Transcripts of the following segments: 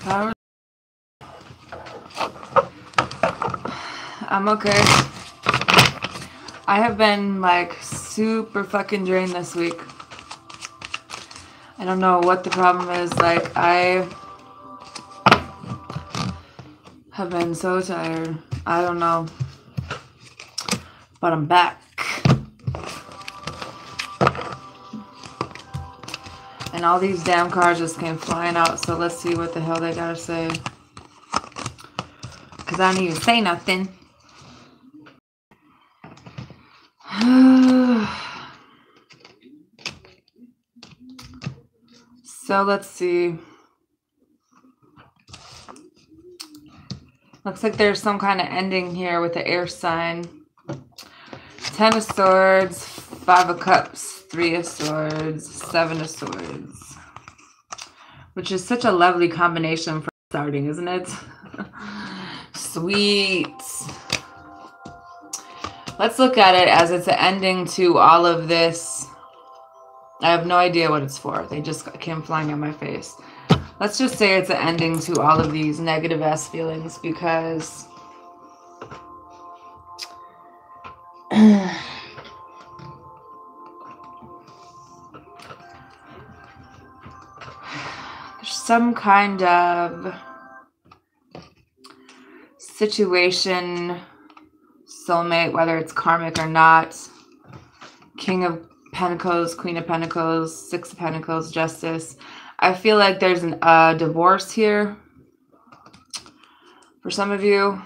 Hello. I'm okay. I have been like super fucking drained this week. I don't know what the problem is. Like, I have been so tired. I don't know. But I'm back. And all these damn cards just came flying out. So let's see what the hell they gotta say. Because I don't even say nothing. So let's see. Looks like there's some kind of ending here with the air sign. 10 of Swords, 5 of Cups, 3 of Swords, 7 of Swords. Which is such a lovely combination for starting, isn't it? Sweet. Let's look at it as it's an ending to all of this. I have no idea what it's for. They just came flying at my face. Let's just say it's an ending to all of these negative ass feelings, because there's some kind of situation, soulmate, whether it's karmic or not. King of Pentacles, Queen of Pentacles, 6 of Pentacles, Justice. I feel like there's a divorce here for some of you.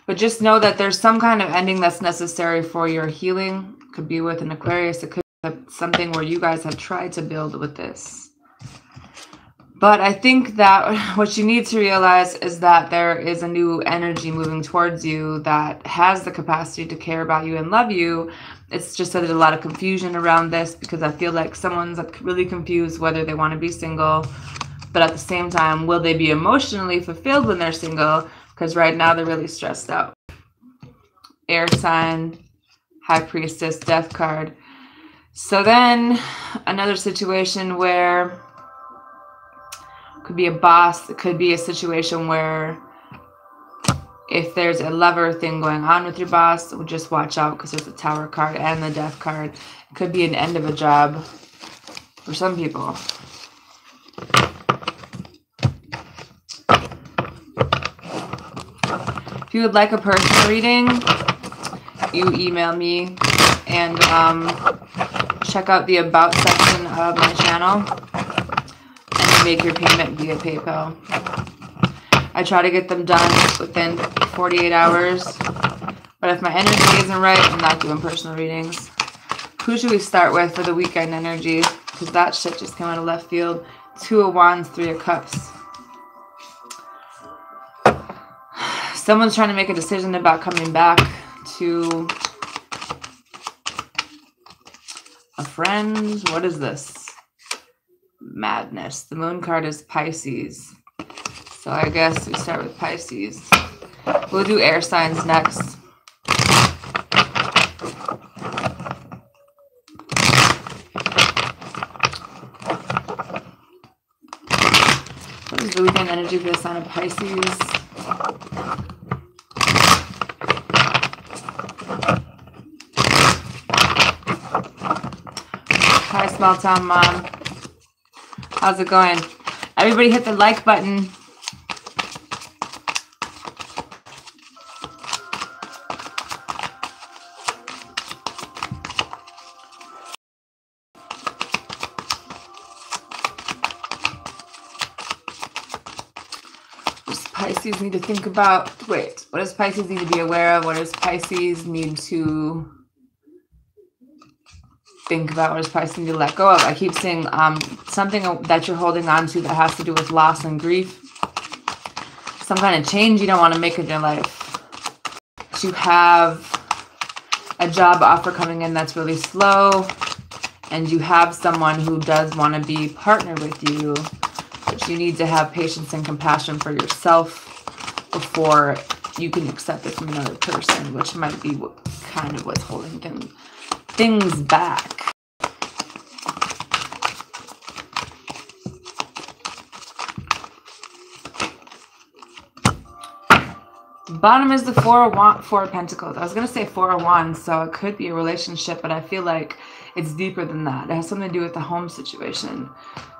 But just know that there's some kind of ending that's necessary for your healing. It could be with an Aquarius. It could be something where you guys have tried to build with this. But I think that what you need to realize is that there is a new energy moving towards you that has the capacity to care about you and love you. It's just that there's a lot of confusion around this, because I feel like someone's really confused whether they want to be single. But at the same time, will they be emotionally fulfilled when they're single? Because right now they're really stressed out. Air sign, High Priestess, Death card. So then another situation where could be a boss. It could be a situation where if there's a lover thing going on with your boss, just watch out, because there's a Tower card and the Death card. It could be an end of a job for some people. If you would like a personal reading, you email me and check out the About section of my channel. Make your payment via PayPal. I try to get them done within 48 hours. But if my energy isn't right, I'm not doing personal readings. Who should we start with for the weekend energy? Because that shit just came out of left field. 2 of Wands, 3 of Cups. Someone's trying to make a decision about coming back to a friend. What is this? Madness. The moon card is Pisces. So I guess we start with Pisces. We'll do air signs next. What is the weekend energy for the sign of Pisces? Hi, small town mom. How's it going? Everybody hit the like button. What does Pisces need to think about? Wait, what does Pisces need to be aware of? What does Pisces need to think about what is Pisces need to let go of. I keep seeing something that you're holding on to that has to do with loss and grief. Some kind of change you don't want to make in your life. You have a job offer coming in that's really slow, and you have someone who does want to be partnered with you, but you need to have patience and compassion for yourself before you can accept it from another person, which might be kind of what's holding things back. Bottom is the Four of Pentacles. I was going to say Four of Wands, so it could be a relationship, but I feel like it's deeper than that. It has something to do with the home situation.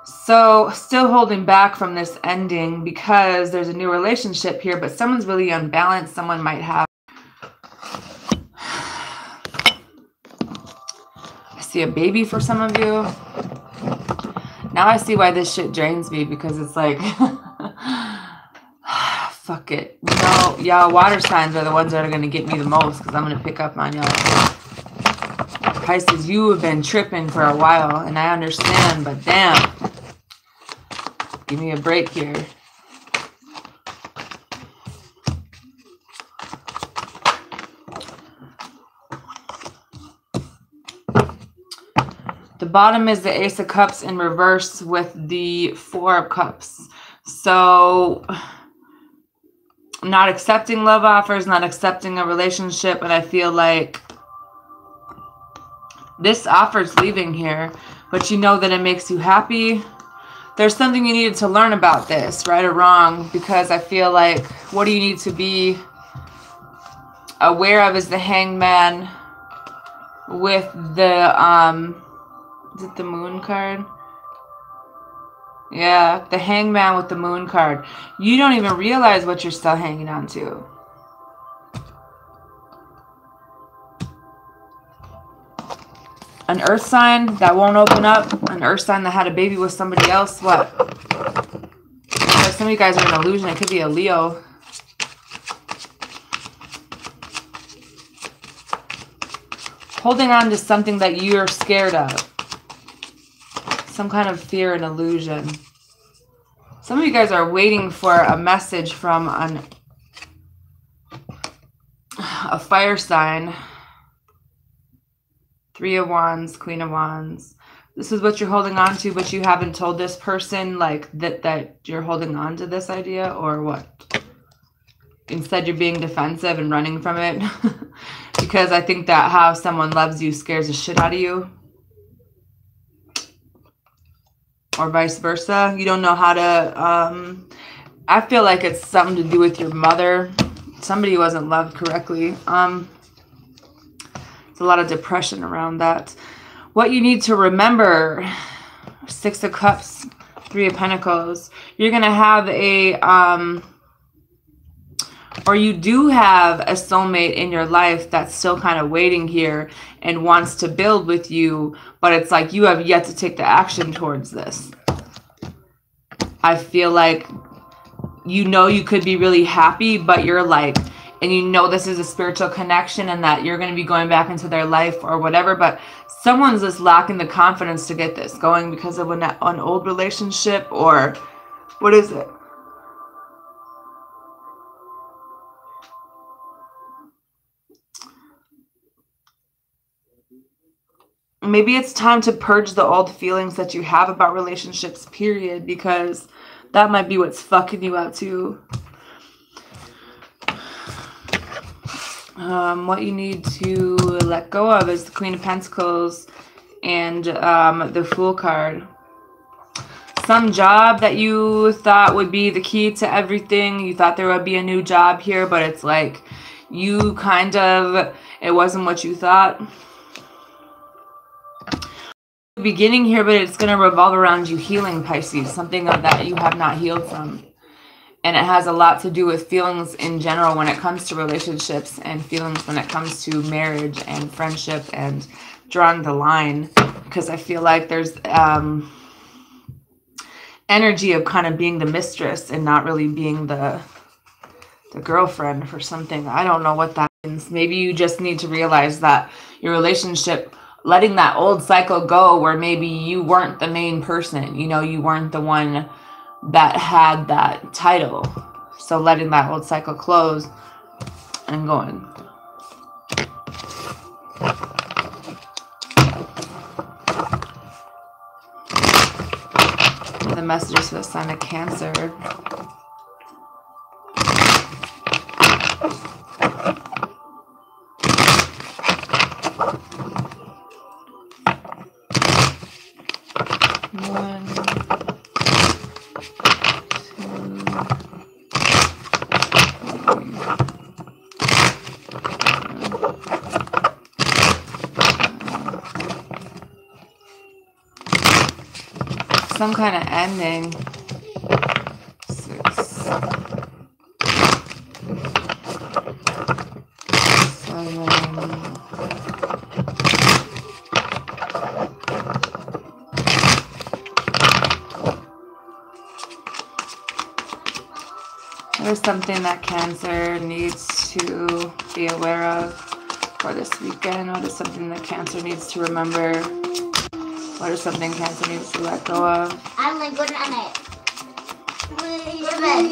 So still holding back from this ending because there's a new relationship here, but someone's really unbalanced. Someone might have... I see a baby for some of you. Now I see why this shit drains me, because it's like... Fuck it. No, y'all water signs are the ones that are going to get me the most, because I'm going to pick up on y'all. Pisces, you have been tripping for a while, and I understand, but damn. Give me a break here. The bottom is the Ace of Cups in reverse with the Four of Cups. So... not accepting love offers, not accepting a relationship, and I feel like this offer's leaving here, but you know that it makes you happy. There's something you needed to learn about this, right or wrong, because I feel like what do you need to be aware of is the Hangman with the, is it the Moon card? Yeah, the Hangman with the Moon card. You don't even realize what you're still hanging on to. An earth sign that won't open up. An earth sign that had a baby with somebody else. What? Some of you guys are an illusion. It could be a Leo. Holding on to something that you're scared of. Some kind of fear and illusion. Some of you guys are waiting for a message from a fire sign. Three of Wands, Queen of Wands. This is what you're holding on to, but you haven't told this person like that you're holding on to this idea, or what? Instead, you're being defensive and running from it. Because I think that how someone loves you scares the shit out of you. Or vice versa. You don't know how to, I feel like it's something to do with your mother. Somebody wasn't loved correctly. There's a lot of depression around that. What you need to remember, Six of Cups, Three of Pentacles. You're going to have a, or you do have a soulmate in your life that's still kind of waiting here and wants to build with you, but it's like you have yet to take the action towards this. I feel like you know you could be really happy, but you're like, and you know this is a spiritual connection and that you're going to be going back into their life or whatever, but someone's just lacking the confidence to get this going because of an old relationship, or what is it? Maybe it's time to purge the old feelings that you have about relationships, period, because that might be what's fucking you out too. What you need to let go of is the Queen of Pentacles and the Fool card. Some job that you thought would be the key to everything. You thought there would be a new job here, but it's like you kind of, it wasn't what you thought. Beginning here, but it's going to revolve around you healing, Pisces, something of that you have not healed from. And it has a lot to do with feelings in general when it comes to relationships, and feelings when it comes to marriage and friendship and drawing the line, because I feel like there's energy of kind of being the mistress and not really being the girlfriend for something. I don't know what that means. Maybe you just need to realize that your relationship letting that old cycle go where maybe you weren't the main person, you know, you weren't the one that had that title. So letting that old cycle close and going. The messages for the sign of Cancer. Some kind of ending. 6, 7. There's something that Cancer needs to be aware of for this weekend. What is something that Cancer needs to remember? What is something Cancer needs to let go of? I'm like, good night. Go to bed.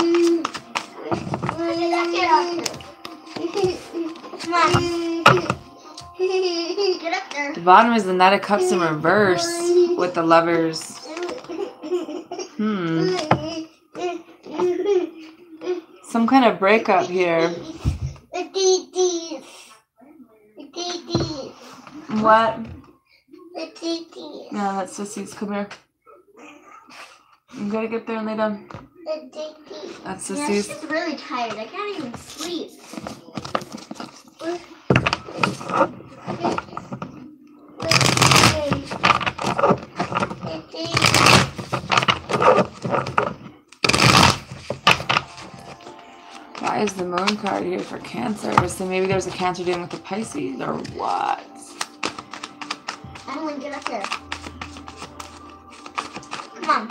Come on. Get up there. The bottom is the Knight of Cups in reverse with the Lovers. Some kind of breakup here. What? No, that's sissies. Come here. You gotta get there and lay down. That's sissies. Yeah, she's really tired. I can't even sleep. Why is the Moon card here for Cancer? So maybe there's a Cancer dealing with the Pisces or what? Adeline, get up there. Come on.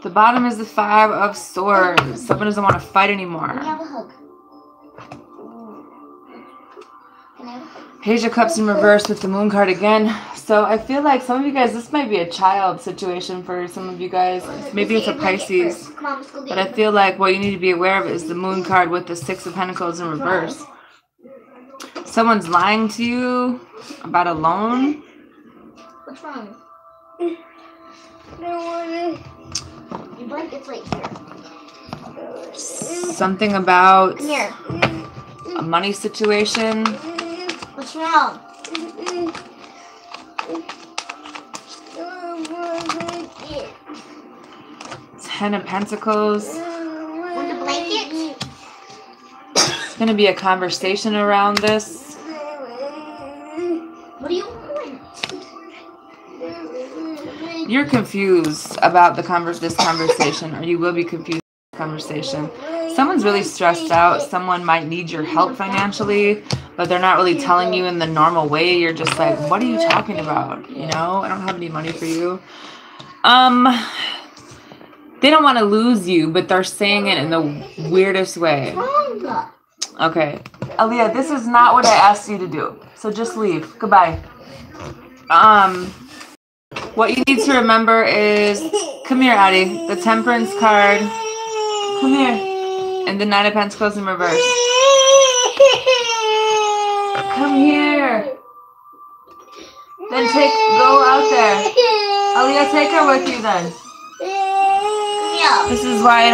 The bottom is the 5 of Swords. Someone doesn't want to fight anymore. Can we have a hug? Page of Cups in reverse with the Moon card again. So I feel like some of you guys, this might be a child situation for some of you guys. Maybe it's a Pisces. But I feel like what you need to be aware of is the Moon card with the 6 of Pentacles in reverse. Someone's lying to you about a loan. What's wrong? Your blanket's right here. Something about a money situation. What's wrong? 10 of Pentacles. Want the blanket? It's going to be a conversation around this. What do you want? You're confused about this conversation, or you will be confused about the conversation. Someone's really stressed out. Someone might need your help financially, but they're not really telling you in the normal way. You're just like, what are you talking about? You know, I don't have any money for you. They don't want to lose you, but they're saying it in the weirdest way. Okay. Aaliyah, this is not what I asked you to do. So just leave. Goodbye. What you need to remember is, come here, Addie. The Temperance card. Come here. And the 9 of Pentacles in reverse. Come here. Then go out there. Aaliyah, take her with you then. This is why I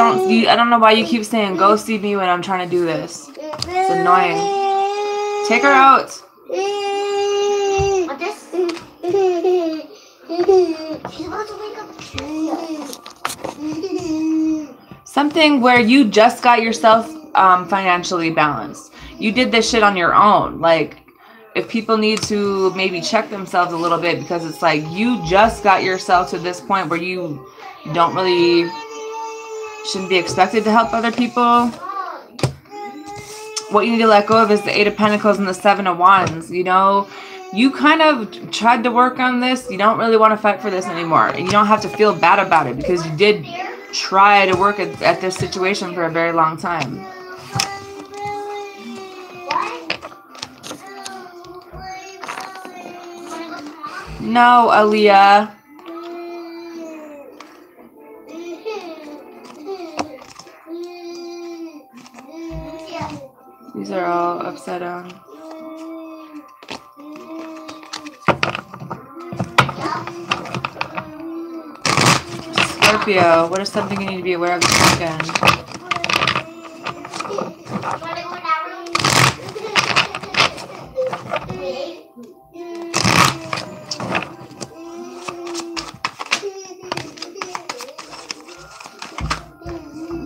don't know why you keep saying, go see me when I'm trying to do this. It's annoying. Take her out. What this? She's about to wake up. Something where you just got yourself financially balanced. You did this shit on your own. Like, if people need to maybe check themselves a little bit, because it's like you just got yourself to this point where you shouldn't be expected to help other people. What you need to let go of is the 8 of Pentacles and the 7 of Wands. You know, you kind of tried to work on this. You don't really want to fight for this anymore. And you don't have to feel bad about it because you did try to work at this situation for a very long time. No, Aaliyah. These are all upside down. Scorpio, what is something you need to be aware of this weekend?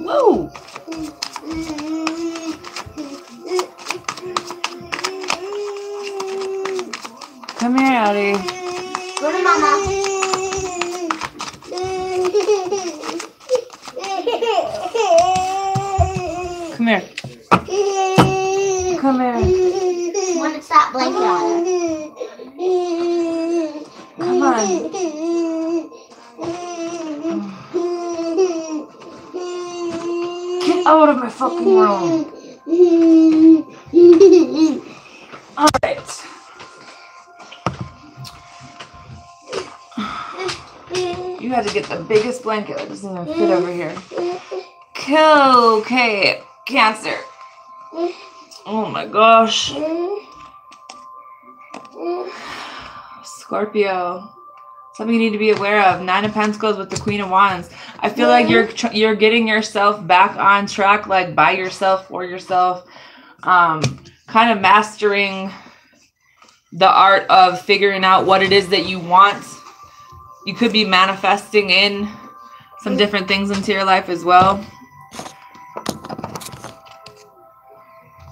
Whoa! Come here, Addie. Go to Mama. Come here. Come here. I want to stop blanket on her. Come on. Get out of my fucking room. Alright. You had to get the biggest blanket that doesn't even fit over here. Okay, Cancer. Oh my gosh. Scorpio. Something you need to be aware of. 9 of Pentacles with the Queen of Wands. I feel like you're getting yourself back on track, like by yourself, for yourself. Kind of mastering the art of figuring out what it is that you want. You could be manifesting in some different things into your life as well.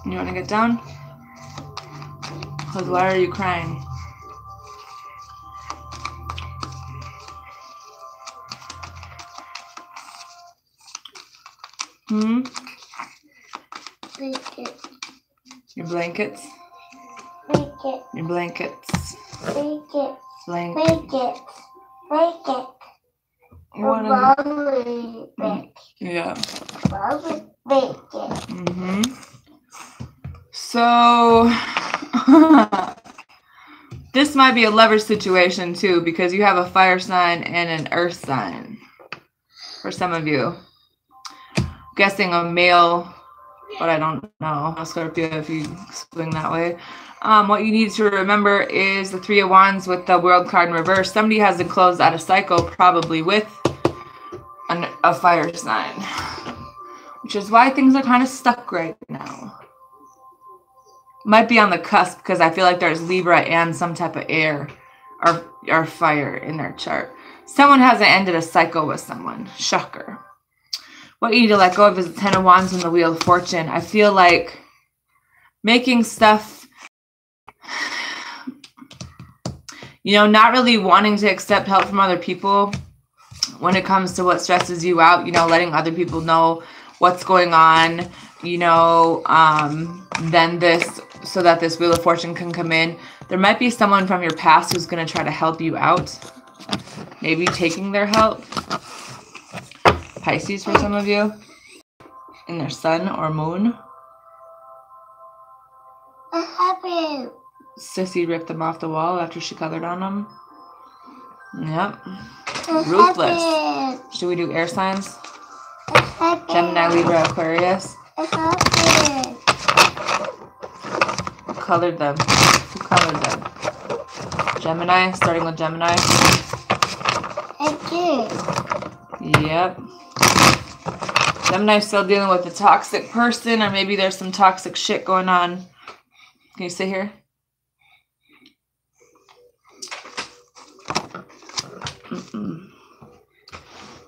You want to get down? Because why are you crying? Blanket. Your blankets? Blanket. Your blankets. Blanket. Blanket. Blanket. Blanket. Yeah. Blanket. So, this might be a lover situation too, because you have a fire sign and an earth sign. For some of you. I'm guessing a male, but I don't know. A Scorpio if you swing that way. What you need to remember is the 3 of Wands with the World card in reverse. Somebody has to close out a cycle, probably with a fire sign. Which is why things are kind of stuck right now. Might be on the cusp because I feel like there's Libra and some type of air or fire in their chart. Someone hasn't ended a cycle with someone. Shocker. What you need to let go of is the 10 of Wands and the Wheel of Fortune. I feel like making stuff, you know, not really wanting to accept help from other people when it comes to what stresses you out, you know, letting other people know what's going on, you know, then this, so that this Wheel of Fortune can come in. There might be someone from your past who's going to try to help you out. Maybe taking their help. Pisces for some of you. In their sun or moon. What happened? Sissy ripped them off the wall after she colored on them. Yep. What Ruthless. happened? Should we do air signs? What happened? Gemini, Libra, Aquarius. What happened? Who colored them? Who colored them? Gemini, starting with Gemini. I did. Yep. Gemini's still dealing with a toxic person, or maybe there's some toxic shit going on. Can you sit here?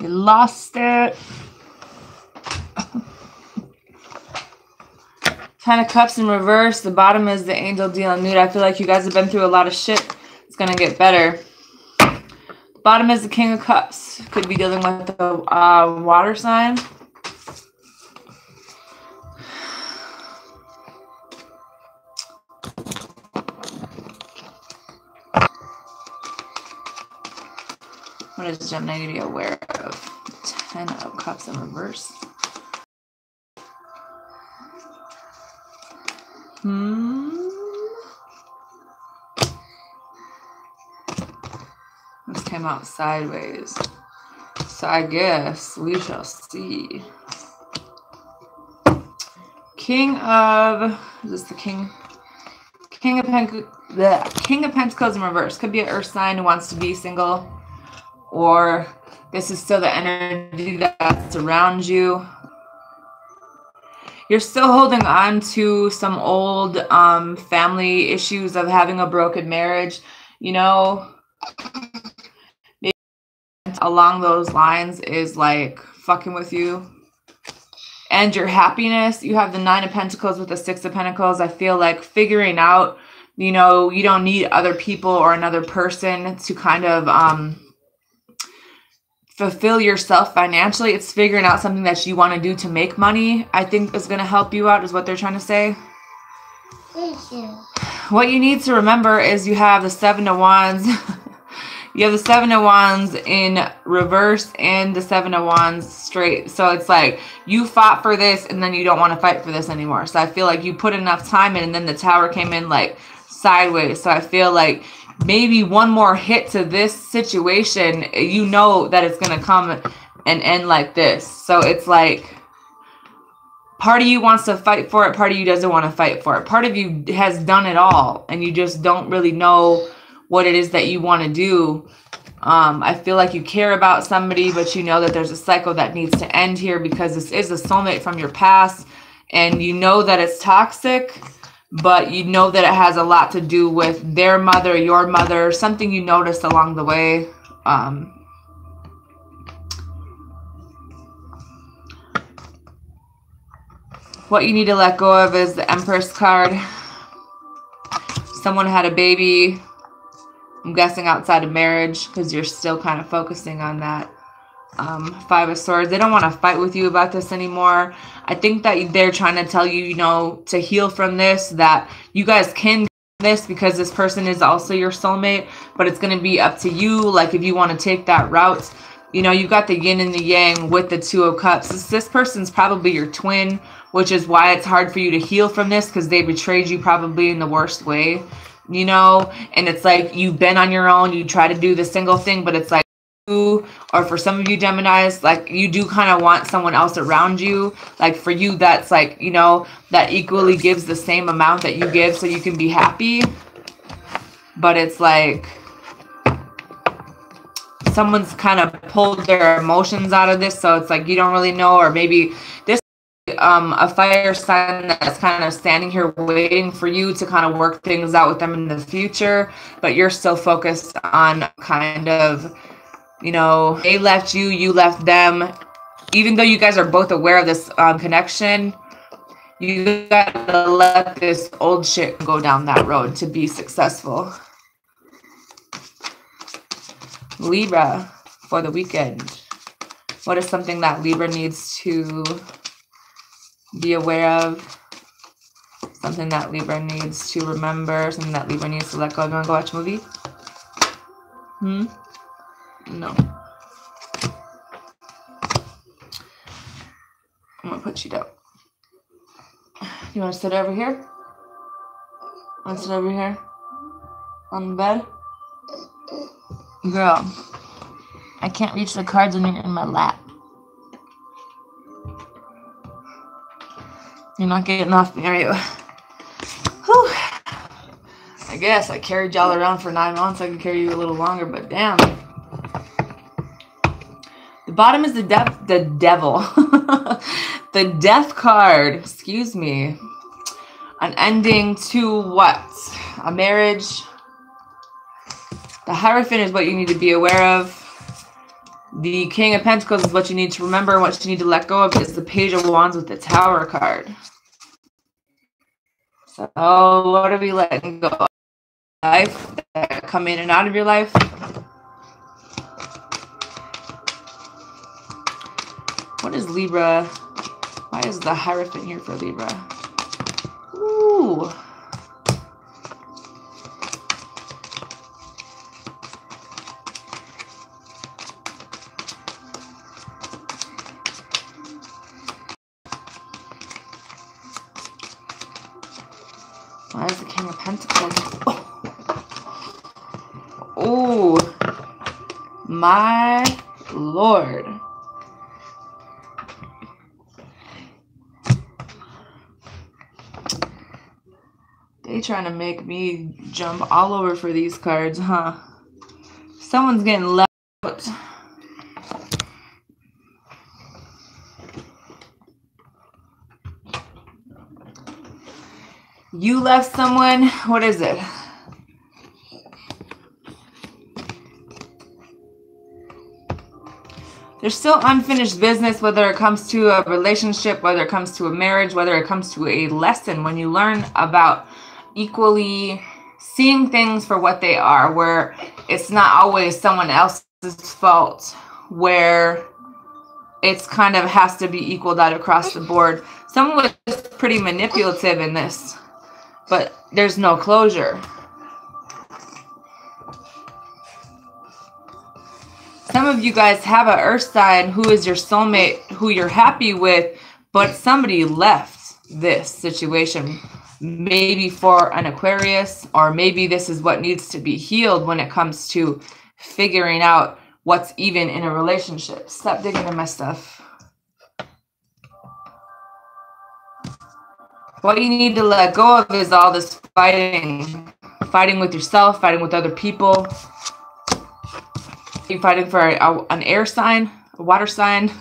You lost it. 10 of Cups in reverse. The bottom is the angel dealing nude. I feel like you guys have been through a lot of shit. It's going to get better. The bottom is the King of Cups. Could be dealing with the water sign. What does Gemini need to be aware of? 10 of Cups in reverse. This came out sideways. So I guess we shall see. King of, is this the King? King of Pentacles in reverse. Could be an earth sign who wants to be single. Or this is still the energy that's around you. You're still holding on to some old family issues of having a broken marriage. You know, maybe along those lines is like fucking with you. And your happiness, you have the 9 of Pentacles with the 6 of Pentacles. I feel like figuring out, you know, you don't need other people or another person to kind of fulfill yourself financially. It's figuring out something that you want to do to make money, I think is going to help you out, is what they're trying to say. Thank you. What you need to remember is you have the 7 of Wands. You have the 7 of Wands in reverse and the 7 of Wands straight. So it's like you fought for this and then you don't want to fight for this anymore. So I feel like you put enough time in and then the Tower came in like sideways. So I feel like maybe one more hit to this situation, you know that it's going to come and end like this. So it's like part of you wants to fight for it. Part of you doesn't want to fight for it. Part of you has done it all and you just don't really know what it is that you want to do. I feel like you care about somebody, but you know that there's a cycle that needs to end here because this is a soulmate from your past. And you know that it's toxic, but you know that it has a lot to do with their mother, your mother, something you noticed along the way. What you need to let go of is the Empress card. Someone had a baby, I'm guessing outside of marriage, because you're still kind of focusing on that. 5 of Swords. They don't want to fight with you about this anymore. I think that they're trying to tell you, you know, to heal from this, that you guys can this because this person is also your soulmate, but it's going to be up to you. Like if you want to take that route, you know, you got the yin and the yang with the 2 of Cups. This person's probably your twin, which is why it's hard for you to heal from this because they betrayed you probably in the worst way. You know, and it's like you've been on your own, you try to do the single thing, but it's like you, or for some of you Geminis, like you do kind of want someone else around you. Like for you, that's like, you know, that equally gives the same amount that you give so you can be happy. But it's like someone's kind of pulled their emotions out of this, so it's like you don't really know, or maybe this a fire sign that's kind of standing here waiting for you to kind of work things out with them in the future, but you're still focused on kind of, you know, they left you, you left them. Even though you guys are both aware of this connection, you gotta let this old shit go down that road to be successful. Libra for the weekend. What is something that Libra needs to be aware of? Something that Libra needs to remember? Something that Libra needs to let go of? You want to go watch a movie? No. I'm going to put you down. You want to sit over here? Want to sit over here? On the bed? Girl, I can't reach the cards when you're in my lap. You're not getting off me, are you? Whew. I guess I carried y'all around for 9 months. I can carry you a little longer, but damn. The bottom is the devil. The death card. Excuse me. An ending to what? A marriage. The Hierophant is what you need to be aware of. The King of Pentacles is what you need to remember. What you need to let go of is the Page of Wands with the Tower card. So, what are we letting go of? Life that come in and out of your life. What is Libra? Why is the Hierophant here for Libra? Ooh. Why is the King of Pentacles? Oh, my Lord. They trying to make me jump all over for these cards, huh? Someone's getting left out. You left someone. What is it? There's still unfinished business, whether it comes to a relationship, whether it comes to a marriage, whether it comes to a lesson. When you learn about equally seeing things for what they are, where it's not always someone else's fault, where it's kind of has to be equaled out across the board. Someone was pretty manipulative in this, but there's no closure. Some of you guys have an earth sign who is your soulmate, who you're happy with, but somebody left this situation. Maybe for an Aquarius, or maybe this is what needs to be healed when it comes to figuring out what's even in a relationship. Stop digging in my stuff. What you need to let go of is all this fighting. Fighting with yourself, fighting with other people. You're fighting for an air sign, a water sign,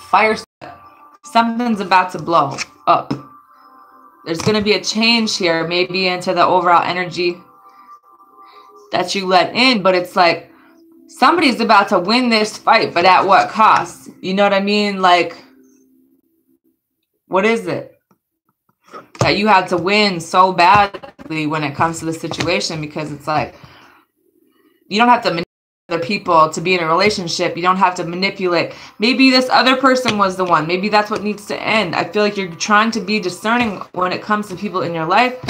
fire sign. Something's about to blow up. There's going to be a change here, maybe into the overall energy that you let in. But it's like somebody's about to win this fight, but at what cost? You know what I mean? Like, what is it that you had to win so badly when it comes to the situation? Because it's like, you don't have to manipulate other people to be in a relationship. You don't have to manipulate. Maybe this other person was the one. Maybe that's what needs to end. I feel like you're trying to be discerning when it comes to people in your life,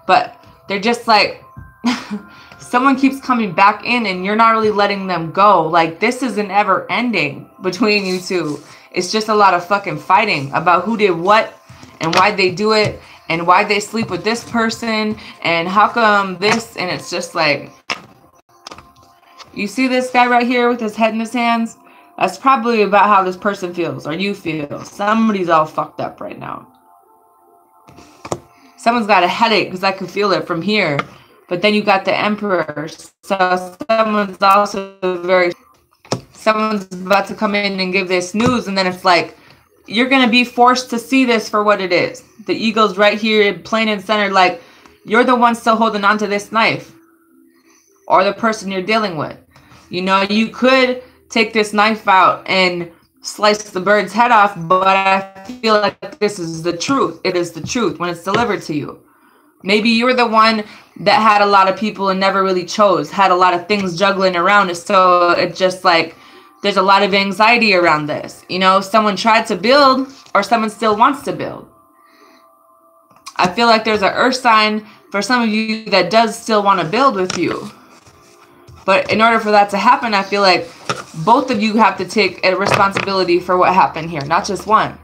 but they're just like, someone keeps coming back in and you're not really letting them go. Like, this isn't ever ending between you two. It's just a lot of fucking fighting about who did what and why they do it and why they sleep with this person and how come this. And it's just like, you see this guy right here with his head in his hands? That's probably about how this person feels, or you feel. Somebody's all fucked up right now. Someone's got a headache, because I can feel it from here. But then you got the Emperor. So someone's also someone's about to come in and give this news, and then it's like, you're going to be forced to see this for what it is. The eagle's right here, plain and center, like, you're the one still holding on to this knife. Or the person you're dealing with. You know, you could take this knife out and slice the bird's head off, but I feel like this is the truth. It is the truth when it's delivered to you. Maybe you're the one that had a lot of people and never really chose, had a lot of things juggling around it. So it's just like, there's a lot of anxiety around this. You know, someone tried to build, or someone still wants to build. I feel like there's an earth sign for some of you that does still want to build with you. But in order for that to happen, I feel like both of you have to take a responsibility for what happened here, not just one.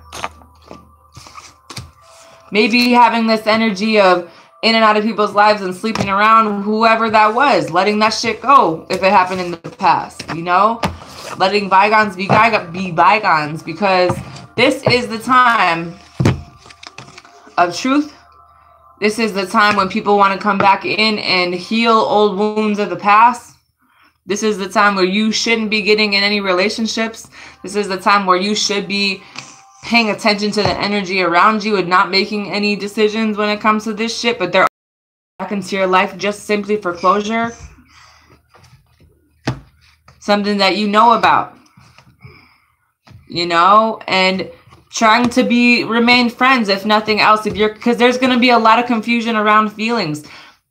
Maybe having this energy of in and out of people's lives and sleeping around whoever that was, letting that shit go if it happened in the past, you know? Letting bygones be bygones, because this is the time of truth. This is the time when people want to come back in and heal old wounds of the past. This is the time where you shouldn't be getting in any relationships. This is the time where you should be paying attention to the energy around you and not making any decisions when it comes to this shit. But they're back into your life just simply for closure. Something that you know about. You know? And trying to remain friends, if nothing else. Because there's going to be a lot of confusion around feelings.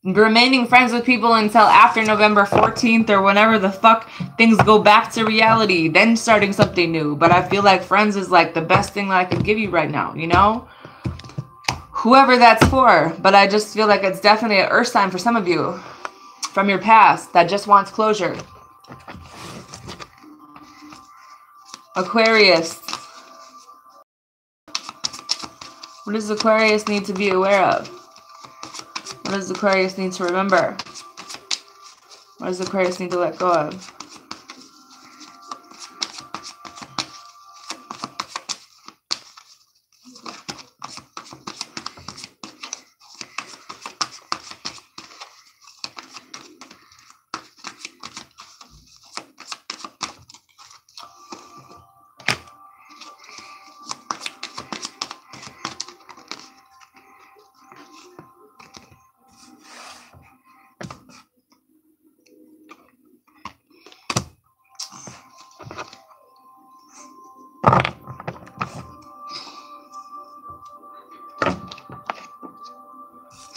Remaining friends with people until after November 14th or whenever the fuck things go back to reality, then starting something new. But I feel like friends is like the best thing that I could give you right now, you know? Whoever that's for. But I just feel like it's definitely an earth sign for some of you from your past that just wants closure. Aquarius. What does Aquarius need to be aware of? What does Aquarius need to remember? What does Aquarius need to let go of?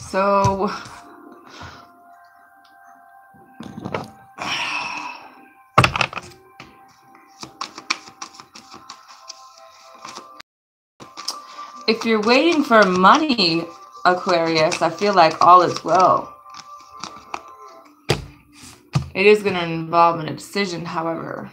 So, if you're waiting for money, Aquarius, I feel like all is well. It is going to involve a decision, however.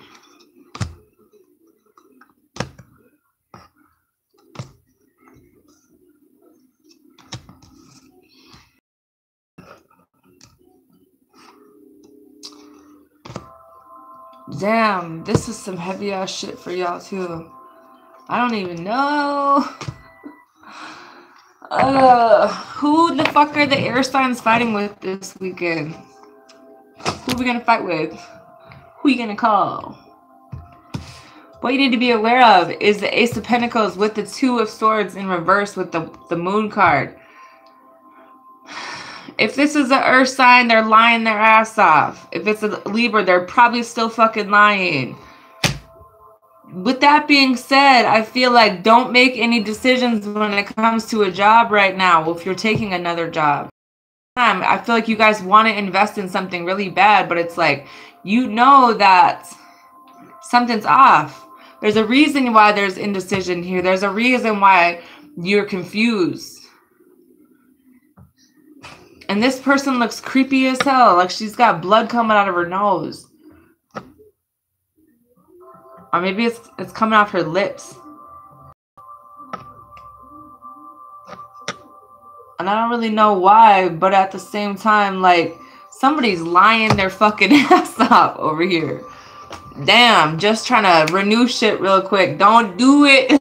Damn, this is some heavy ass shit for y'all too. I don't even know. Who the fuck are the air signs fighting with this weekend? Who are we gonna fight with? Who you gonna call? What you need to be aware of is the Ace of Pentacles with the Two of Swords in reverse with the Moon card. If this is an earth sign, they're lying their ass off. If it's a Libra, they're probably still fucking lying. With that being said, I feel like don't make any decisions when it comes to a job right now if you're taking another job. I feel like you guys want to invest in something really bad, but it's like, you know that something's off. There's a reason why there's indecision here. There's a reason why you're confused. And this person looks creepy as hell. Like she's got blood coming out of her nose. Or maybe it's coming off her lips. And I don't really know why, but at the same time, like, somebody's lying their fucking ass off over here. Damn, just trying to renew shit real quick. Don't do it.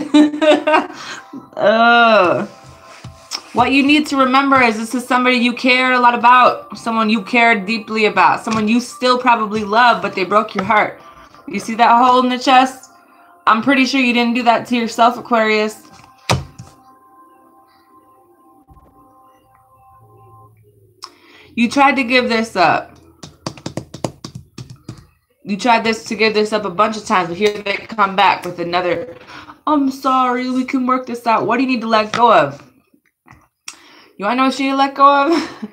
What you need to remember is this is somebody you care a lot about. Someone you care deeply about. Someone you still probably love, but they broke your heart. You see that hole in the chest? I'm pretty sure you didn't do that to yourself, Aquarius. You tried to give this up. You tried to give this up a bunch of times, but here they come back with another, I'm sorry, we can work this out. What do you need to let go of? You want to know what you need to let go of?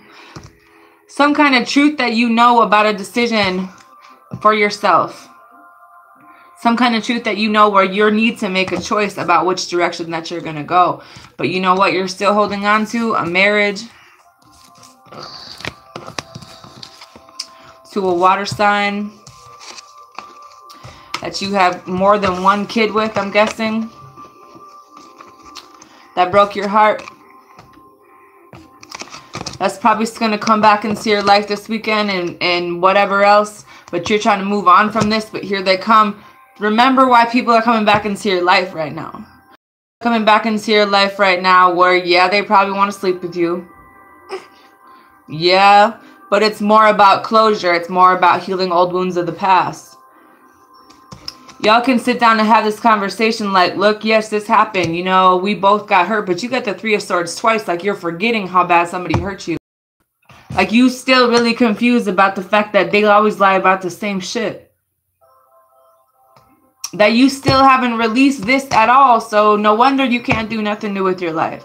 Some kind of truth that you know about a decision for yourself. Some kind of truth that you know where you need to make a choice about which direction that you're going to go. But you know what you're still holding on to? A marriage. To a water sign. That you have more than one kid with, I'm guessing. That broke your heart. That's probably going to come back into your life this weekend and whatever else. But you're trying to move on from this. But here they come. Remember why people are coming back into your life right now. Coming back into your life right now where, yeah, they probably want to sleep with you. Yeah, but it's more about closure. It's more about healing old wounds of the past. Y'all can sit down and have this conversation like, look, yes, this happened. You know, we both got hurt, but you got the Three of Swords twice. Like you're forgetting how bad somebody hurt you. Like you still really confused about the fact that they always lie about the same shit. That you still haven't released this at all. So no wonder you can't do nothing new with your life.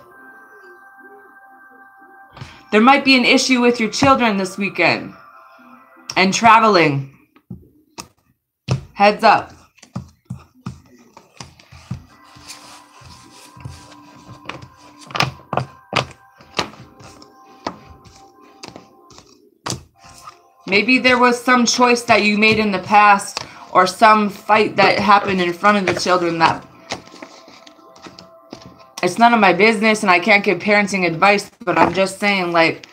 There might be an issue with your children this weekend. And traveling. Heads up. Maybe there was some choice that you made in the past or some fight that happened in front of the children that it's none of my business and I can't give parenting advice, but I'm just saying, like,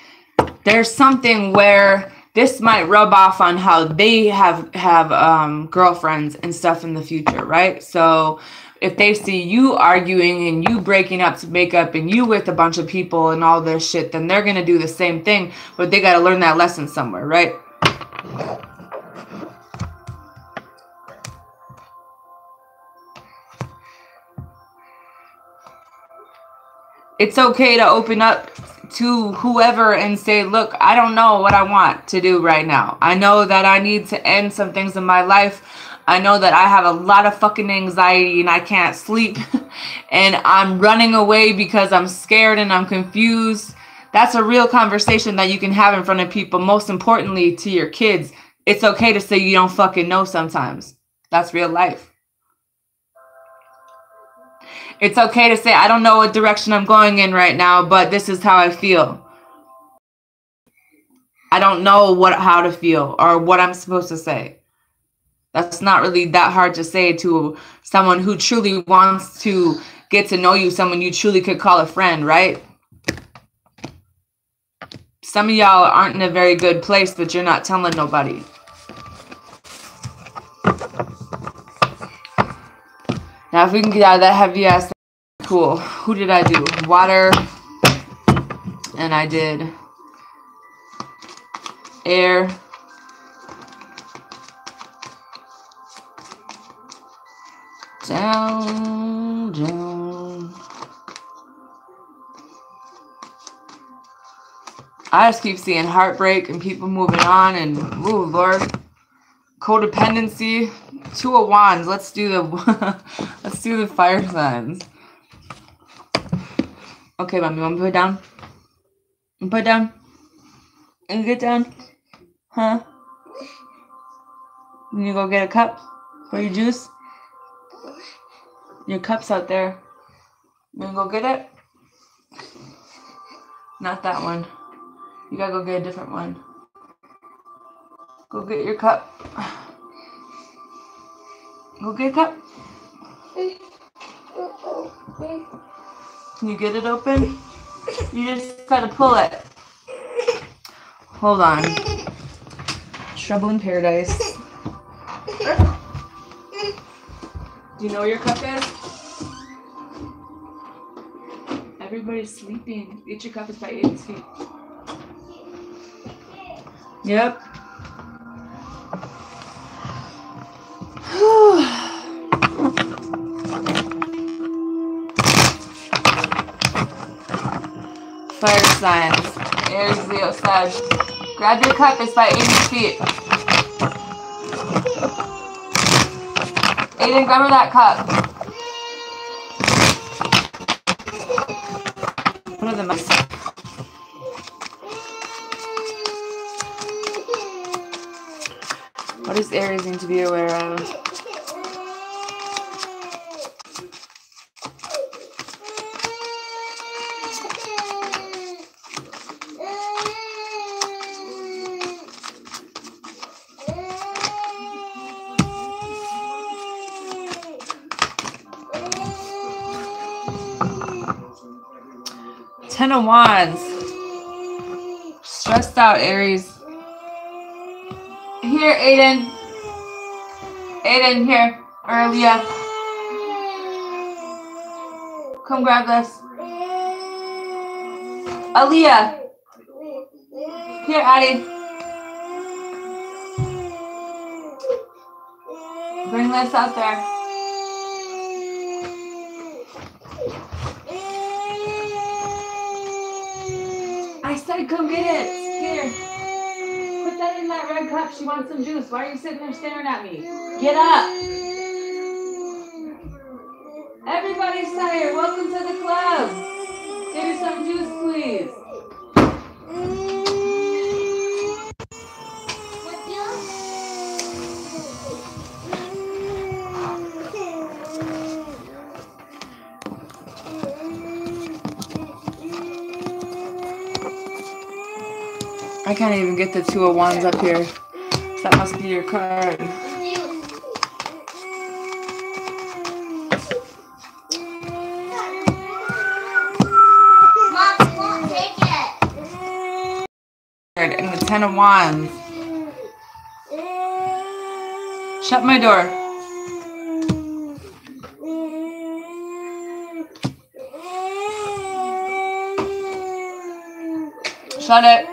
there's something where this might rub off on how they have girlfriends and stuff in the future, right? So if they see you arguing and you breaking up to make up and you with a bunch of people and all this shit, then they're going to do the same thing, but they got to learn that lesson somewhere, right? It's okay to open up to whoever and say, look, I don't know what I want to do right now. I know that I need to end some things in my life. I know that I have a lot of fucking anxiety and I can't sleep and I'm running away because I'm scared and I'm confused. That's a real conversation that you can have in front of people. Most importantly, to your kids. It's okay to say you don't fucking know sometimes. That's real life. It's okay to say, I don't know what direction I'm going in right now, but this is how I feel. I don't know how to feel or what I'm supposed to say. That's not really that hard to say to someone who truly wants to get to know you, someone you truly could call a friend, right? Some of y'all aren't in a very good place, but you're not telling nobody. Now, if we can get out of that heavy ass, cool. Who did I do? Water. And I did air. Down, down. I just keep seeing heartbreak and people moving on and, ooh, Lord. Codependency. 2 of Wands. Let's do the fire signs. Okay, mommy, you want me to put it down? You put it down? And get down? Huh? Can you go get a cup for your juice? Your cup's out there. You gonna go get it? Not that one. You gotta go get a different one. Go get your cup. Go get a cup. Can you get it open? You just gotta pull it. Hold on. Trouble in paradise. Do you know where your cup is? Everybody's sleeping. Get your cup, is by 8 feet. Yep. Fire signs. Aries, Leo, Sag. Grab your cup, it's by 80 feet. Aiden, grab her that cup. One of them. What does Aries need to be aware of? Ten of Wands. Stressed out, Aries. Here, Aiden. Aiden, here. Earlier. Come grab this. Aaliyah. Here, Addie. Bring this out there. I said come get it. Here. Put that in that red cup. She wants some juice. Why are you sitting there staring at me? Get up. Everybody's tired. Welcome to the club. Give me some juice, please. I can't even get the 2 of Wands up here. That must be your card. And the 10 of Wands. Shut my door. Shut it.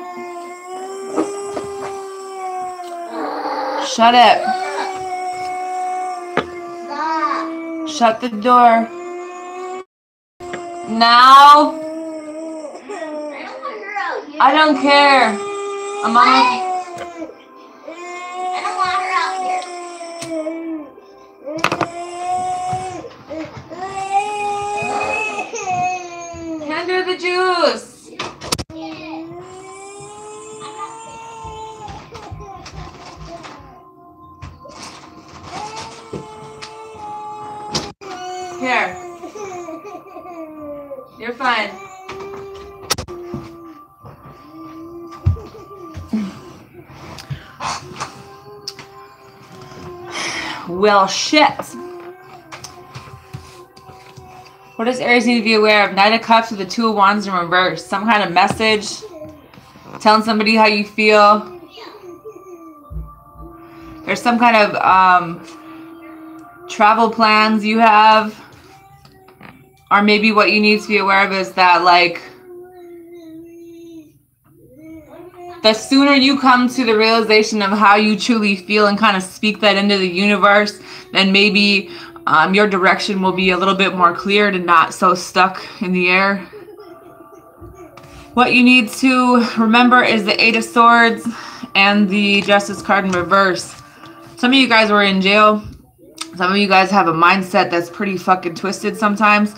Shut it. Shut the door. Now. I don't care. I'm on. I don't want her out here. Hand her the juice. Here. You're fine. Well, shit. What does Aries need to be aware of? Knight of Cups with the 2 of Wands in reverse. Some kind of message. Telling somebody how you feel. There's some kind of travel plans you have. Or maybe what you need to be aware of is that, like, the sooner you come to the realization of how you truly feel and kind of speak that into the universe, then maybe your direction will be a little bit more clear and not so stuck in the air. What you need to remember is the 8 of Swords and the Justice card in reverse. Some of you guys were in jail. Some of you guys have a mindset that's pretty fucking twisted sometimes.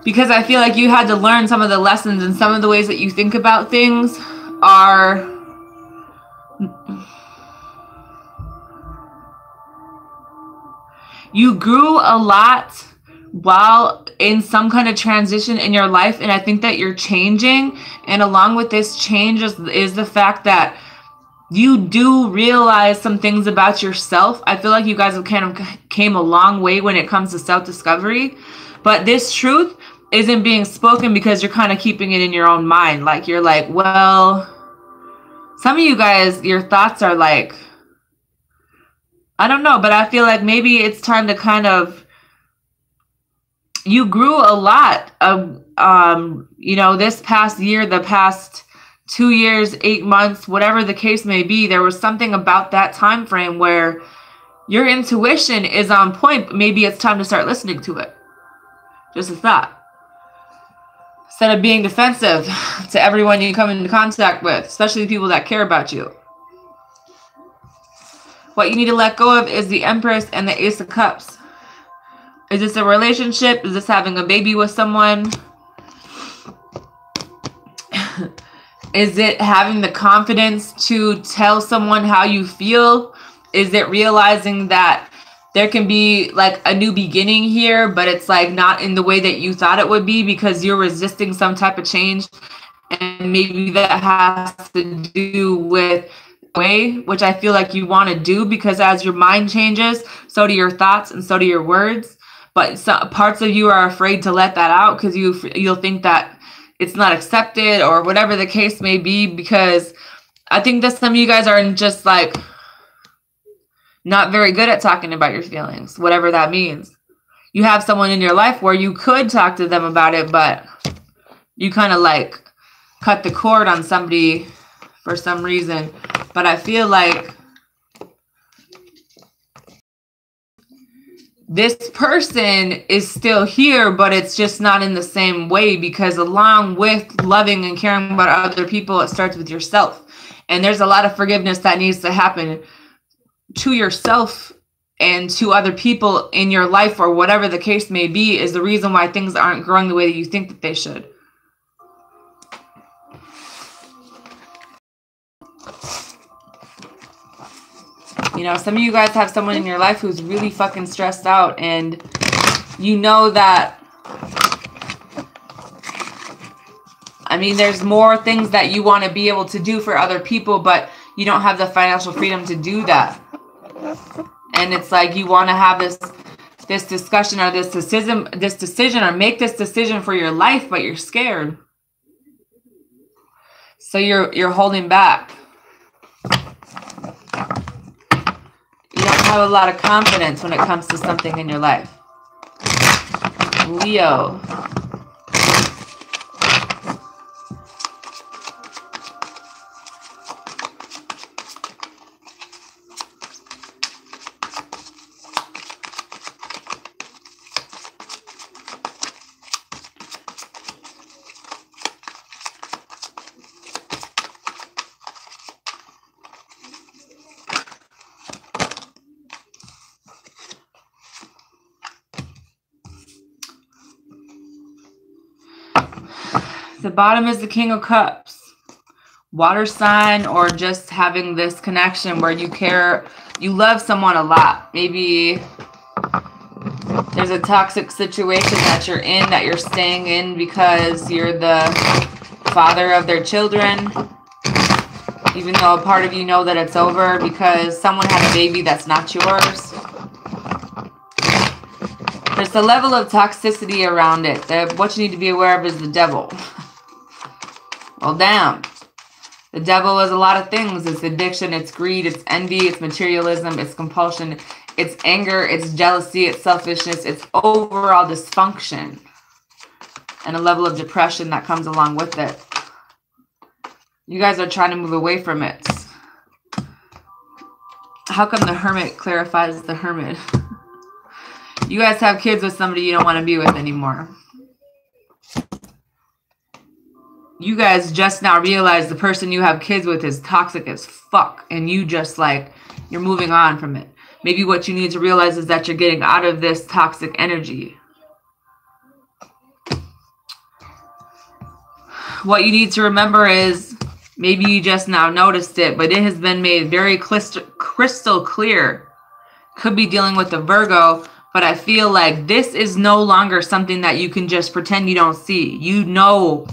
Because I feel like you had to learn some of the lessons, and some of the ways that you think about things are you grew a lot while in some kind of transition in your life, and I think that you're changing, and along with this change is the fact that you do realize some things about yourself. I feel like you guys have kind of came a long way when it comes to self-discovery, but this truth isn't being spoken because you're kind of keeping it in your own mind. Like, you're like, well, some of you guys, your thoughts are like, I don't know, but I feel like maybe it's time to kind of, you grew a lot of, you know, this past year, the past 2 years, 8 months, whatever the case may be, there was something about that time frame where your intuition is on point, but maybe it's time to start listening to it. Just a thought. Instead of being defensive to everyone you come into contact with, especially the people that care about you. What you need to let go of is the Empress and the Ace of Cups. Is this a relationship? Is this having a baby with someone? Is it having the confidence to tell someone how you feel? Is it realizing that there can be like a new beginning here, but it's like not in the way that you thought it would be because you're resisting some type of change? And maybe that has to do with way, which I feel like you want to do, because as your mind changes, so do your thoughts and so do your words. But some parts of you are afraid to let that out because you'll think that it's not accepted or whatever the case may be, because I think that some of you guys are just like not very good at talking about your feelings, whatever that means. You have someone in your life where you could talk to them about it, but you kind of like cut the cord on somebody for some reason. But I feel like this person is still here, but it's just not in the same way, because along with loving and caring about other people, it starts with yourself. And there's a lot of forgiveness that needs to happen to yourself and to other people in your life, or whatever the case may be, is the reason why things aren't growing the way that you think that they should. You know, some of you guys have someone in your life who's really fucking stressed out, and you know that, I mean, there's more things that you want to be able to do for other people, but you don't have the financial freedom to do that. And it's like you want to have this discussion or this decision or make this decision for your life, but you're scared. So you're holding back. You don't have a lot of confidence when it comes to something in your life. Leo. The bottom is the King of Cups. Water sign, or just having this connection where you care, you love someone a lot. Maybe there's a toxic situation that you're in, that you're staying in because you're the father of their children. Even though a part of you know that it's over because someone had a baby that's not yours. There's a level of toxicity around it. What you need to be aware of is the devil. Well, damn. The devil is a lot of things. It's addiction, it's greed, it's envy, it's materialism, it's compulsion, it's anger, it's jealousy, it's selfishness, it's overall dysfunction. And a level of depression that comes along with it. You guys are trying to move away from it. How come the Hermit clarifies the Hermit? You guys have kids with somebody you don't want to be with anymore. You guys just now realize the person you have kids with is toxic as fuck. And you just like, you're moving on from it. Maybe what you need to realize is that you're getting out of this toxic energy. What you need to remember is, maybe you just now noticed it, but it has been made very crystal clear. Could be dealing with a Virgo, but I feel like this is no longer something that you can just pretend you don't see. You know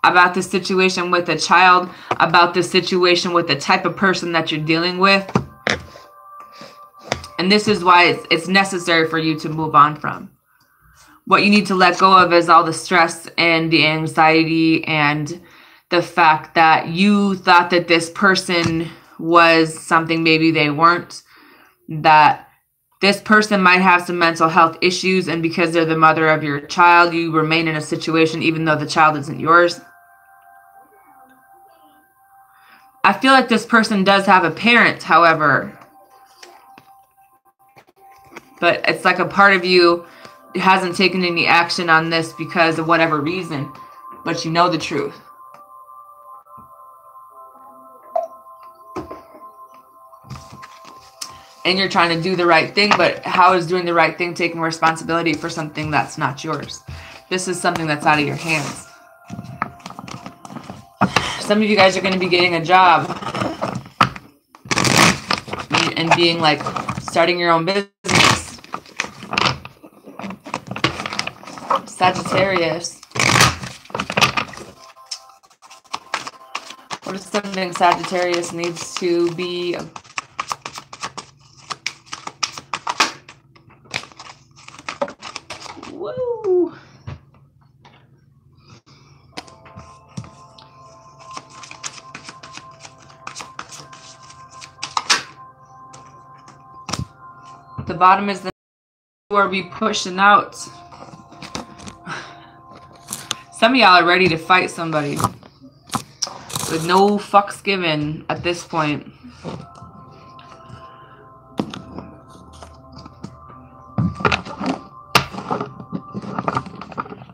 about the situation with a child, about the situation with the type of person that you're dealing with. And this is why it's necessary for you to move on from. What you need to let go of is all the stress and the anxiety and the fact that you thought that this person was something maybe they weren't. That this person might have some mental health issues, and because they're the mother of your child, you remain in a situation even though the child isn't yours. I feel like this person does have a parent, however. But it's like a part of you hasn't taken any action on this because of whatever reason. But you know the truth. And you're trying to do the right thing, but how is doing the right thing taking responsibility for something that's not yours? This is something that's out of your hands. Some of you guys are going to be getting a job and being like, starting your own business. Sagittarius. What is something Sagittarius needs to be? Woo! The bottom is the where we pushing out. Some of y'all are ready to fight somebody with no fucks given at this point.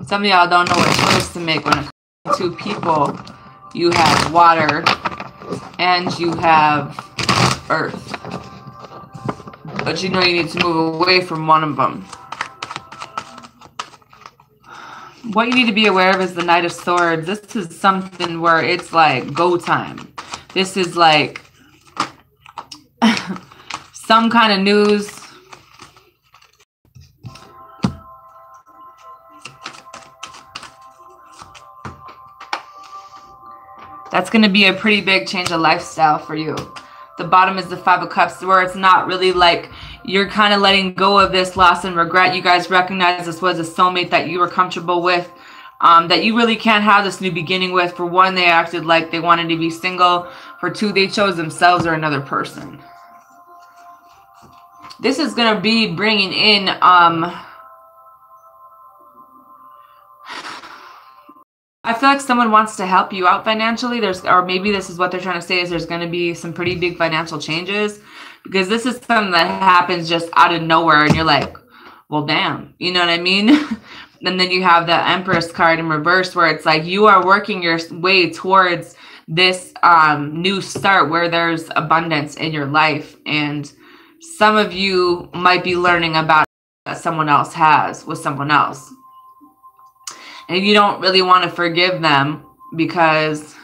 Some of y'all don't know what choice to make when it comes to people. You have water and you have earth. But you know you need to move away from one of them. What you need to be aware of is the Knight of Swords. This is something where it's like go time. This is like some kind of news. That's going to be a pretty big change of lifestyle for you. The bottom is the Five of Cups, where it's not really like you're kind of letting go of this loss and regret. You guys recognize this was a soulmate that you were comfortable with. that you really can't have this new beginning with. For one, they acted like they wanted to be single. For two, they chose themselves or another person. This is going to be bringing in, I feel like someone wants to help you out financially. Or maybe this is what they're trying to say, is there's going to be some pretty big financial changes, because this is something that happens just out of nowhere. And you're like, well, damn, you know what I mean? And then you have the Empress card in reverse, where it's like you are working your way towards this new start where there's abundance in your life. And some of you might be learning about that someone else has with someone else. And you don't really want to forgive them because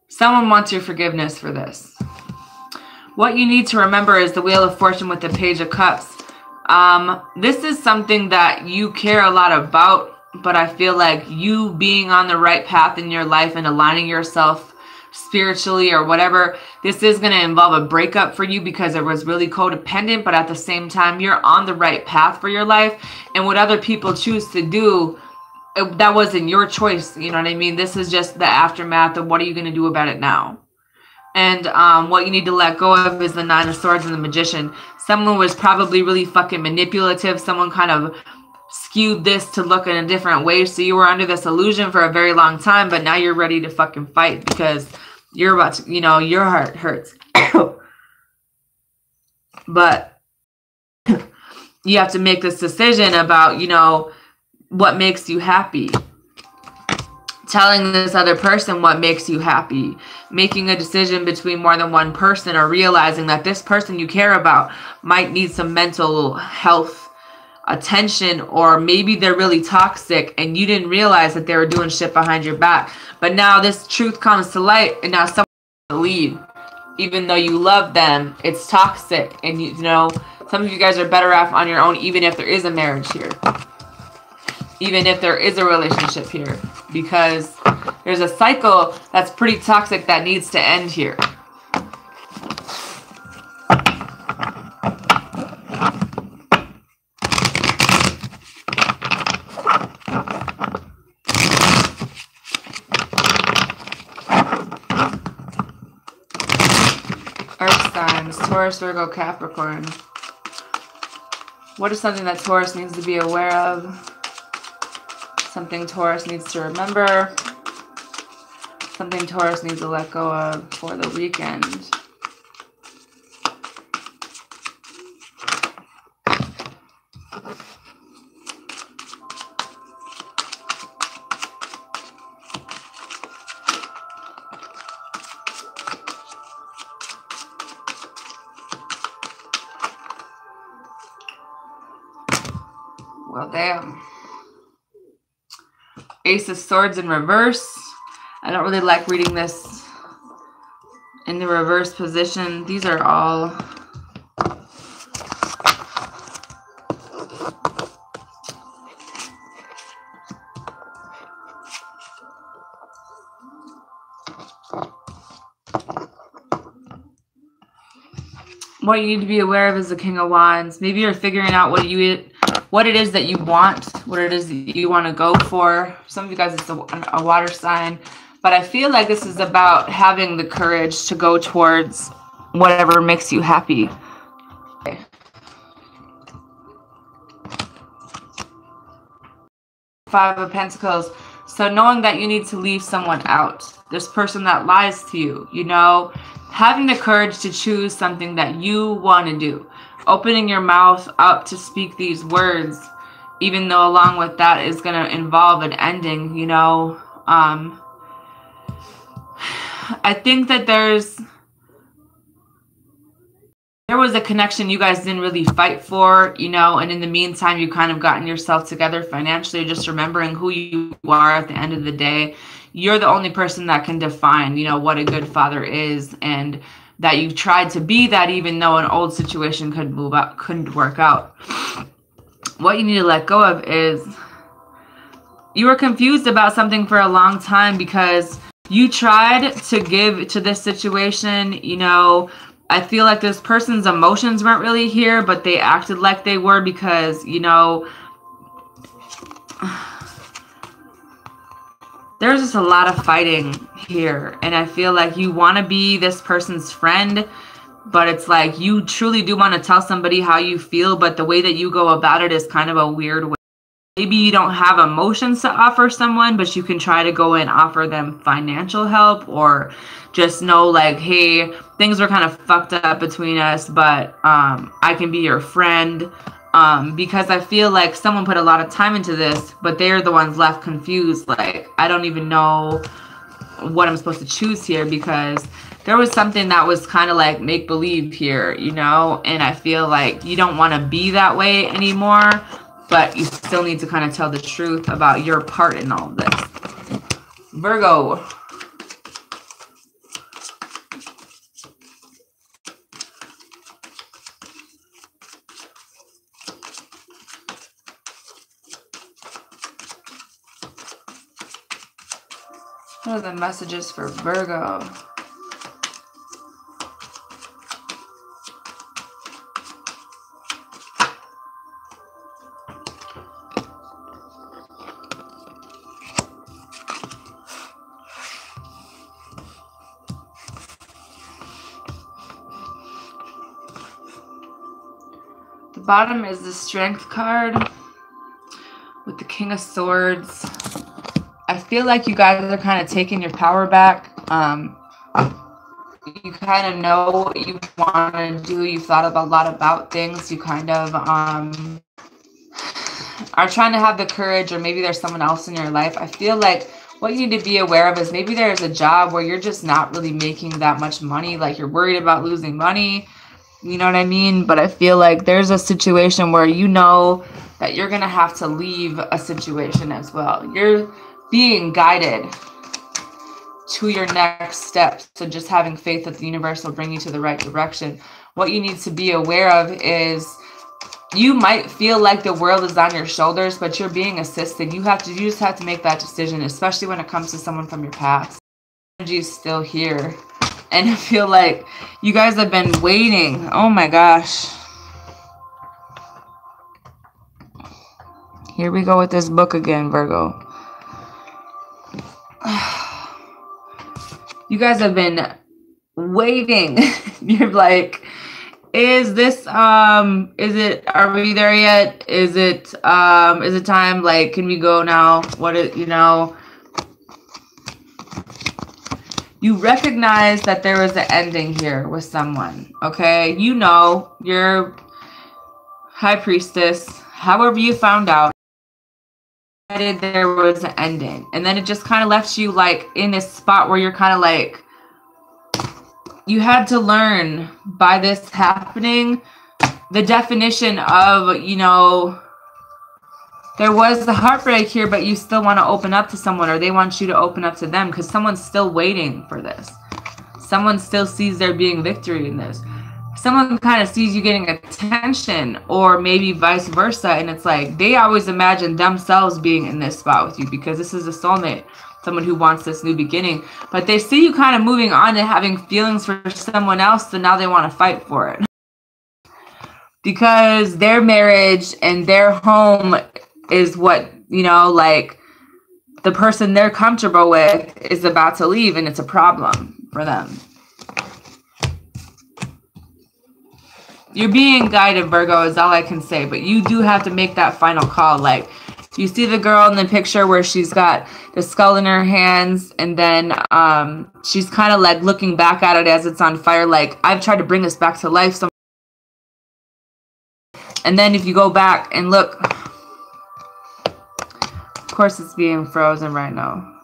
someone wants your forgiveness for this. What you need to remember is the Wheel of Fortune with the Page of Cups. This is something that you care a lot about, but I feel like you being on the right path in your life and aligning yourself spiritually or whatever, this is going to involve a breakup for you because it was really codependent, but at the same time, you're on the right path for your life. And what other people choose to do, that wasn't your choice. You know what I mean? This is just the aftermath of what are you going to do about it now? And what you need to let go of is the Nine of Swords and the Magician. Someone was probably really fucking manipulative. Someone kind of skewed this to look in a different way. So you were under this illusion for a very long time, but now you're ready to fucking fight because you're about to, you know, your heart hurts. But you have to make this decision about, you know, what makes you happy. Telling this other person what makes you happy. Making a decision between more than one person, or realizing that this person you care about might need some mental health attention, or maybe they're really toxic and you didn't realize that they were doing shit behind your back. But now this truth comes to light and now someone has to leave. Even though you love them, it's toxic. And you know, some of you guys are better off on your own, even if there is a marriage here. Even if there is a relationship here. Because there's a cycle that's pretty toxic that needs to end here. Earth signs, Taurus, Virgo, Capricorn. What is something that Taurus needs to be aware of? Something Taurus needs to remember. Something Taurus needs to let go of for the weekend. Well, damn. Ace of Swords in reverse. I don't really like reading this in the reverse position. These are all what you need to be aware of is the King of Wands. Maybe you're figuring out what it is that you want, what it is that you want to go for. Some of you guys, it's a water sign. But I feel like this is about having the courage to go towards whatever makes you happy. Okay. Five of Pentacles. So knowing that you need to leave someone out. This person that lies to you, you know. Having the courage to choose something that you want to do. Opening your mouth up to speak these words, even though along with that is going to involve an ending, you know. I think that there was a connection you guys didn't really fight for, you know, and in the meantime, you kind of gotten yourself together financially, just remembering who you are at the end of the day. You're the only person that can define, you know, what a good father is, and that you've tried to be that even though an old situation couldn't work out. What you need to let go of is you were confused about something for a long time because you tried to give to this situation, you know. I feel like this person's emotions weren't really here, but they acted like they were because, you know, there's just a lot of fighting here. And I feel like you want to be this person's friend, but it's like you truly do want to tell somebody how you feel, but the way that you go about it is kind of a weird way. Maybe you don't have emotions to offer someone, but you can try to go and offer them financial help, or just know like, hey, things are kind of fucked up between us, but I can be your friend. Because I feel like someone put a lot of time into this, but they're the ones left confused. Like, I don't even know what I'm supposed to choose here, because there was something that was kind of like make-believe here, you know? And I feel like you don't want to be that way anymore, but you still need to kind of tell the truth about your part in all of this. Virgo. What are the messages for Virgo? The bottom is the Strength card with the King of Swords. I feel like you guys are kind of taking your power back. You kind of know what you want to do. You've thought a lot about things. You kind of are trying to have the courage, or maybe there's someone else in your life. I feel like what you need to be aware of is maybe there's a job where you're just not really making that much money. Like, you're worried about losing money. You know what I mean? But I feel like there's a situation where you know that you're going to have to leave a situation as well. You're being guided to your next steps. So just having faith that the universe will bring you to the right direction. What you need to be aware of is you might feel like the world is on your shoulders, but you're being assisted. You just have to make that decision, especially when it comes to someone from your past. Energy is still here. And I feel like you guys have been waiting. Oh my gosh. Here we go with this book again, Virgo. You guys have been waiting. You're like, are we there yet? Is it time? Like, can we go now? You recognize that there was an ending here with someone, okay? You know, you're High Priestess. However you found out, there was an ending. And then it just kind of left you like in this spot where you're kind of like, you had to learn by this happening the definition of, you know, there was the heartbreak here, but you still want to open up to someone, or they want you to open up to them, because someone's still waiting for this. Someone still sees there being victory in this. Someone kind of sees you getting attention, or maybe vice versa. And it's like they always imagine themselves being in this spot with you, because this is a soulmate, someone who wants this new beginning. But they see you kind of moving on and having feelings for someone else, so now they want to fight for it. Because their marriage and their home is what, you know, like the person they're comfortable with is about to leave, and it's a problem for them. You're being guided, Virgo, is all I can say. But you do have to make that final call. Like, you see the girl in the picture where she's got the skull in her hands, and then she's kind of like looking back at it as it's on fire. Like, I've tried to bring this back to life. And then if you go back and look, of course it's being frozen right now.